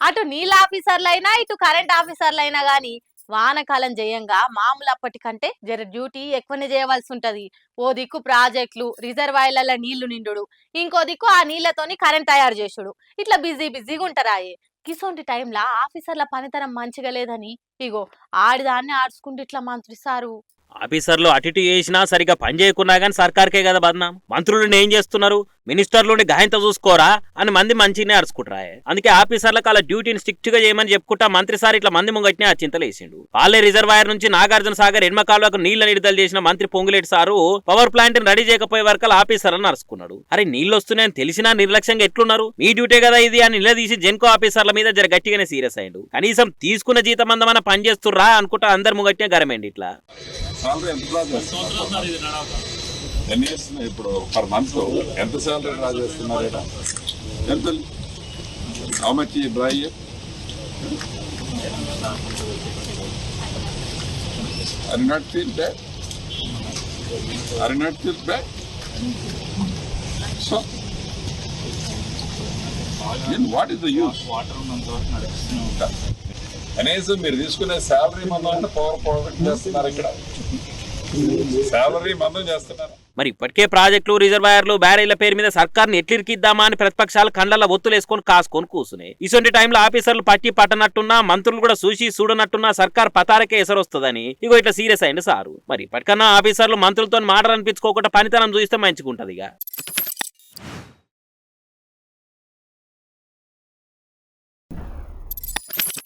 అటు నీళ్ళ ఆఫీసర్లైనా ఇటు కరెంట్ ఆఫీసర్లైనా గాని వానకాలం చేయంగా మామూలు అప్పటికంటే జర డ్యూటీ ఎక్కువనే చేయవలసి ఉంటది. ఓ దిక్కు ప్రాజెక్టులు రిజర్వాయర్ల నీళ్లు నిండుడు, ఇంకో దిక్కు ఆ నీళ్లతోని కరెంట్ తయారు చేసుడు, ఇట్లా బిజీగా ఉంటారాయే. గిసొంటి టైంలా ఆఫీసర్ల పనితనం మంచిగా లేదని ఇగో ఆడిదాన్ని ఆడుచుకుంటూ ఇట్లా మంత్రి సారు. ఆఫీసర్లు అటు ఇటు చేసినా సరిగా పని చేయకున్నా గానీ సర్కార్కే కదా బదనాం. మంత్రులను ఏం చేస్తున్నారు, మినిస్టర్లుని గాయంతో చూసుకోరా అని మంది మంచిగానే అరుచుకుంటారా. అందుకే ఆఫీసర్లకు అలా డ్యూటీని స్ట్రిక్ట్ గా చేయమని చెప్పుకుంటా మంత్రి సార్ ఇట్లా మంది ముంగట్నే ఆ చింతలు వేసిండు. పాలే రిజర్వాయర్ నుంచి నాగార్జున సాగర్ ఎన్మ కాలువకు నీళ్ల నిడుదల చేసిన మంత్రి పొంగులేటి సారు పవర్ ప్లాంట్ ని రెడీ చేయకపోయే వరకు ఆఫీసర్లను అరుచుకున్నాడు. అరే నీళ్లు వస్తున్నాయని తెలిసినా నిర్లక్ష్యంగా ఎట్లున్నారు, మీ డ్యూటీ కదా ఇది అని నిలదీసి జెన్కో ఆఫీసర్ల మీద జర గట్టిగానే సీరియస్ అయ్యిండు. కనీసం తీసుకున్న జీతం అందమన్న పని చేస్తుర్రా అనుకుంటా అందరు ముంగట్నే గరమేండి ఇట్లా. ఇప్పుడు పర్ మంత్ ఎంత సాలరీ డ్రా చేస్తున్నారు? ఎంత? How much you draw year? Are you not feel bad? Are you not feel bad? So, then what is the use? కనీసం మీరు తీసుకునే శాలరీ మందం పవర్ ప్రొడక్ట్ చేస్తున్నారు, ఇక్కడ శాలరీ మందం చేస్తున్నారు. మరి ఇప్పటికే ప్రాజెక్టులు రిజర్వాయర్లు బ్యారేళ్ల పేరు మీద సర్కార్ని ఎట్లిరికిద్దామా అని ప్రతిపక్షాలు కండ్ల ఒత్తులేసుకొని కాసుకొని కూసునే. ఇటువంటి టైంలో ఆఫీసర్లు పట్టి పట్టనట్టున్నా మంత్రులు కూడా చూసి చూడనట్టున్నా సర్కార్ పతారకే ఎసరొస్తుందని ఇగో ఇట్లా సీరియస్ అయింది సారు. మరి ఇప్పటికన్నా ఆఫీసర్లు మంత్రులతో మాటలు అనిపించుకోకుండా పనితనం చూస్తే మంచిగుంటది ఇక.